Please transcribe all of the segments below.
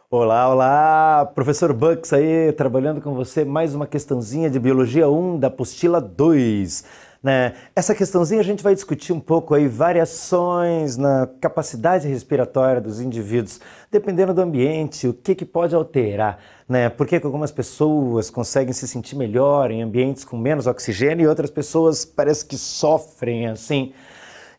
Olá, olá! Professor Bucks aí, trabalhando com você mais uma questãozinha de Biologia 1 da apostila 2. Né? Essa questãozinha a gente vai discutir um pouco aí variações na capacidade respiratória dos indivíduos, dependendo do ambiente, o que pode alterar, né? Por que algumas pessoas conseguem se sentir melhor em ambientes com menos oxigênio e outras pessoas parece que sofrem assim.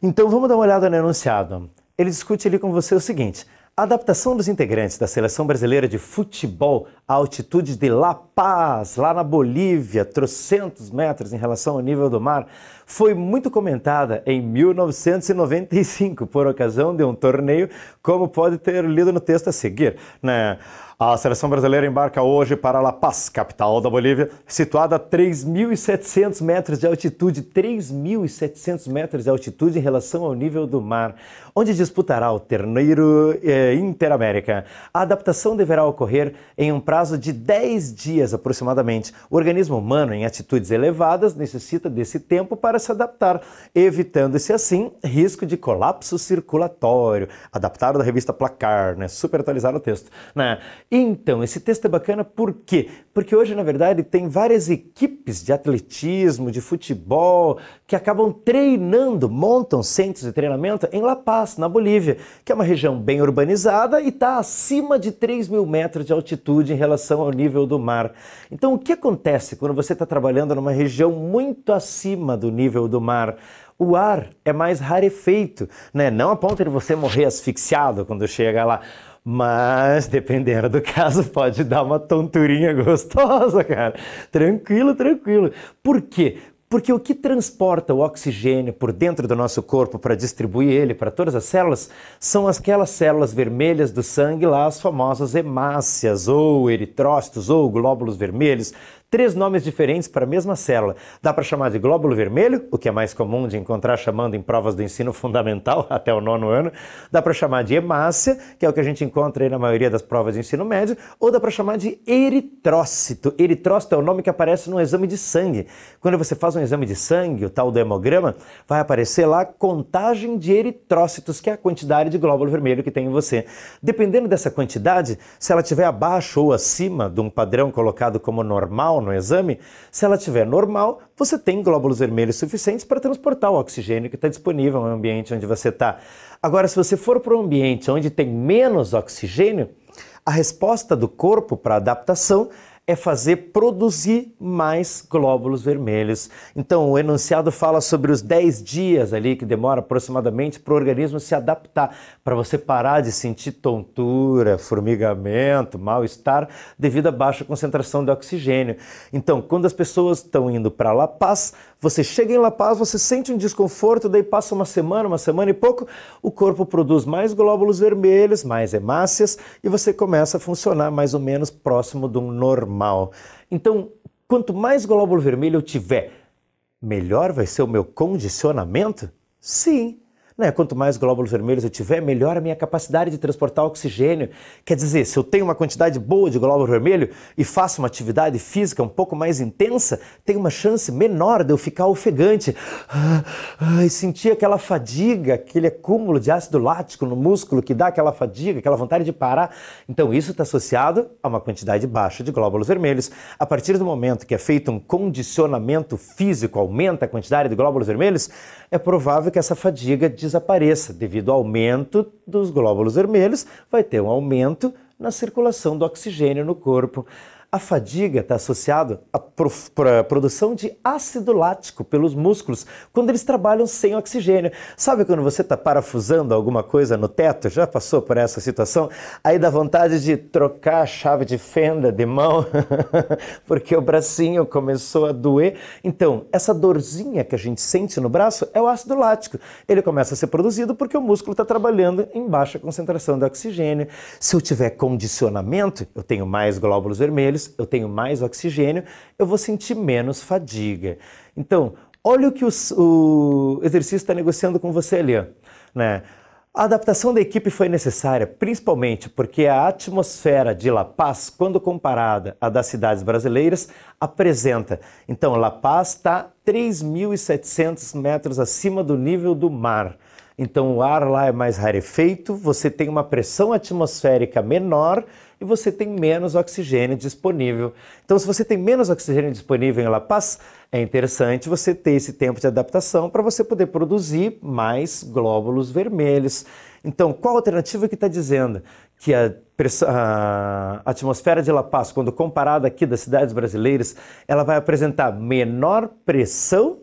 Então vamos dar uma olhada no enunciado. Ele discute ali com você o seguinte: a adaptação dos integrantes da Seleção Brasileira de Futebol à altitude de La Paz, lá na Bolívia, trocentos metros em relação ao nível do mar, foi muito comentada em 1995, por ocasião de um torneio, como pode ter lido no texto a seguir, né? A seleção brasileira embarca hoje para La Paz, capital da Bolívia, situada a 3.700 metros de altitude, 3.700 metros de altitude em relação ao nível do mar, onde disputará o torneio Interamérica. A adaptação deverá ocorrer em um prazo de 10 dias aproximadamente. O organismo humano em altitudes elevadas necessita desse tempo para se adaptar, evitando-se assim risco de colapso circulatório. Adaptado da revista Placar, né? Super atualizado o texto, né? Então, esse texto é bacana por quê? Porque hoje, na verdade, tem várias equipes de atletismo, de futebol, que acabam treinando, montam centros de treinamento em La Paz, na Bolívia, que é uma região bem urbanizada e está acima de 3.000 metros de altitude em relação ao nível do mar. Então, o que acontece quando você está trabalhando numa região muito acima do nível do mar? O ar é mais rarefeito, né? Não a ponto de você morrer asfixiado quando chega lá. Mas, dependendo do caso, pode dar uma tonturinha gostosa, cara. Tranquilo, tranquilo. Por quê? Porque o que transporta o oxigênio por dentro do nosso corpo para distribuir ele para todas as células são aquelas células vermelhas do sangue lá, as famosas hemácias, ou eritrócitos, ou glóbulos vermelhos. Três nomes diferentes para a mesma célula. Dá para chamar de glóbulo vermelho, o que é mais comum de encontrar chamando em provas do ensino fundamental até o 9º ano. Dá para chamar de hemácia, que é o que a gente encontra aí na maioria das provas de ensino médio. Ou dá para chamar de eritrócito. Eritrócito é o nome que aparece no exame de sangue. Quando você faz um exame de sangue, o tal do hemograma, vai aparecer lá contagem de eritrócitos, que é a quantidade de glóbulo vermelho que tem em você. Dependendo dessa quantidade, se ela estiver abaixo ou acima de um padrão colocado como normal no exame, se ela estiver normal, você tem glóbulos vermelhos suficientes para transportar o oxigênio que está disponível no ambiente onde você está. Agora, se você for para um ambiente onde tem menos oxigênio, a resposta do corpo para a adaptação é fazer produzir mais glóbulos vermelhos. Então, o enunciado fala sobre os 10 dias ali que demora aproximadamente para o organismo se adaptar, para você parar de sentir tontura, formigamento, mal-estar devido à baixa concentração de oxigênio. Então, quando as pessoas estão indo para La Paz, você chega em La Paz, você sente um desconforto, daí passa uma semana e pouco, o corpo produz mais glóbulos vermelhos, mais hemácias, e você começa a funcionar mais ou menos próximo de um normal. Então, quanto mais glóbulo vermelho eu tiver, melhor vai ser o meu condicionamento? Sim. Né? Quanto mais glóbulos vermelhos eu tiver, melhor a minha capacidade de transportar oxigênio. Quer dizer, se eu tenho uma quantidade boa de glóbulo vermelho e faço uma atividade física um pouco mais intensa, tem uma chance menor de eu ficar ofegante e sentir aquela fadiga, aquele acúmulo de ácido lático no músculo que dá aquela fadiga, aquela vontade de parar. Então isso está associado a uma quantidade baixa de glóbulos vermelhos. A partir do momento que é feito um condicionamento físico, aumenta a quantidade de glóbulos vermelhos, é provável que essa fadiga desapareça. Devido ao aumento dos glóbulos vermelhos, vai ter um aumento na circulação do oxigênio no corpo. A fadiga está associada à produção de ácido lático pelos músculos quando eles trabalham sem oxigênio. Sabe quando você está parafusando alguma coisa no teto? Já passou por essa situação? Aí dá vontade de trocar a chave de fenda de mão porque o bracinho começou a doer. Então, essa dorzinha que a gente sente no braço é o ácido lático. Ele começa a ser produzido porque o músculo está trabalhando em baixa concentração de oxigênio. Se eu tiver condicionamento, eu tenho mais glóbulos vermelhos, eu tenho mais oxigênio, eu vou sentir menos fadiga. Então, olha o que o exercício está negociando com você ali, né? A adaptação da equipe foi necessária, principalmente porque a atmosfera de La Paz, quando comparada à das cidades brasileiras, apresenta. Então, La Paz está 3.700 metros acima do nível do mar. Então o ar lá é mais rarefeito, você tem uma pressão atmosférica menor e você tem menos oxigênio disponível. Então, se você tem menos oxigênio disponível em La Paz, é interessante você ter esse tempo de adaptação para você poder produzir mais glóbulos vermelhos. Então, qual a alternativa que está dizendo que a atmosfera de La Paz, quando comparada aqui das cidades brasileiras, ela vai apresentar menor pressão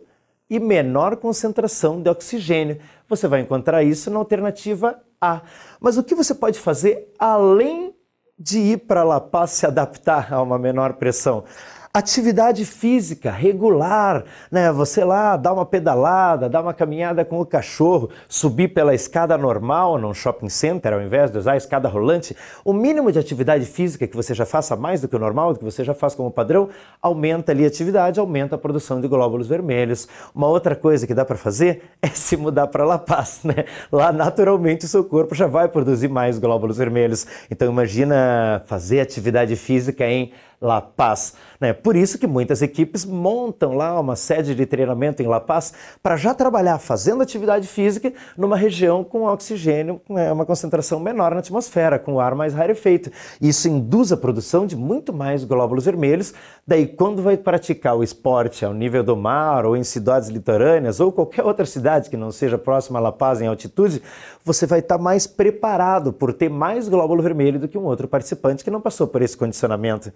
e menor concentração de oxigênio? Você vai encontrar isso na alternativa A. Mas o que você pode fazer além de ir para La Paz se adaptar a uma menor pressão? Atividade física regular, né? Você lá dá uma pedalada, dá uma caminhada com o cachorro, subir pela escada normal num shopping center ao invés de usar a escada rolante. O mínimo de atividade física que você já faça mais do que o normal, do que você já faz como padrão, aumenta ali a atividade, aumenta a produção de glóbulos vermelhos. Uma outra coisa que dá para fazer é se mudar para La Paz, né? Lá naturalmente o seu corpo já vai produzir mais glóbulos vermelhos. Então imagina fazer atividade física em La Paz, né? Por isso que muitas equipes montam lá uma sede de treinamento em La Paz para já trabalhar fazendo atividade física numa região com oxigênio, né, uma concentração menor na atmosfera, com o ar mais rarefeito. Isso induz a produção de muito mais glóbulos vermelhos. Daí, quando vai praticar o esporte ao nível do mar ou em cidades litorâneas ou qualquer outra cidade que não seja próxima a La Paz em altitude, você vai estar mais preparado por ter mais glóbulo vermelho do que um outro participante que não passou por esse condicionamento.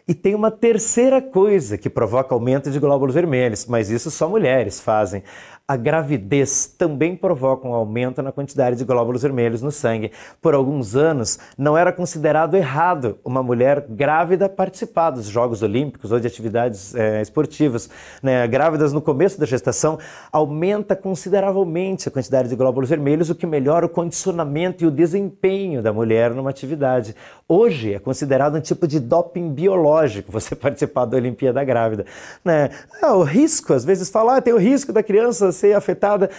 E tem uma terceira coisa que provoca aumento de glóbulos vermelhos, mas isso só mulheres fazem. A gravidez também provoca um aumento na quantidade de glóbulos vermelhos no sangue. Por alguns anos, não era considerado errado uma mulher grávida participar dos Jogos Olímpicos ou de atividades esportivas, né? Grávidas no começo da gestação, aumenta consideravelmente a quantidade de glóbulos vermelhos, o que melhora o condicionamento e o desempenho da mulher numa atividade. Hoje é considerado um tipo de doping biológico você participar da Olimpíada grávida, né? O risco, às vezes fala, tem o risco da criança ser afetada.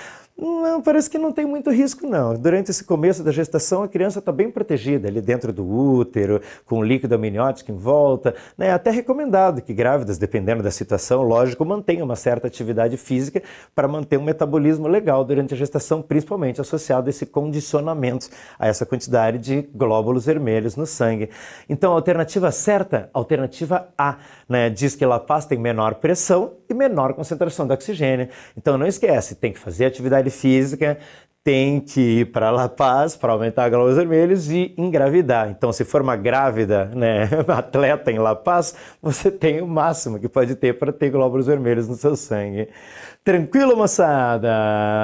Não, parece que não tem muito risco, não. Durante esse começo da gestação, a criança está bem protegida ali dentro do útero, com o líquido amniótico em volta, né? É até recomendado que grávidas, dependendo da situação, lógico, mantenham uma certa atividade física para manter um metabolismo legal durante a gestação, principalmente associado a esse condicionamento, a essa quantidade de glóbulos vermelhos no sangue. Então, a alternativa certa, alternativa A, né? Diz que La Paz tem menor pressão e menor concentração de oxigênio. Então, não esquece, tem que fazer atividade física, tem que ir para La Paz para aumentar glóbulos vermelhos e engravidar. Então, se for uma grávida, né, atleta em La Paz, você tem o máximo que pode ter para ter glóbulos vermelhos no seu sangue. Tranquilo, moçada?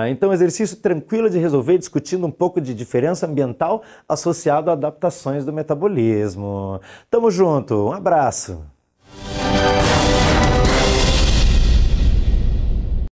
Então, exercício tranquilo de resolver, discutindo um pouco de diferença ambiental associado a adaptações do metabolismo. Tamo junto, um abraço!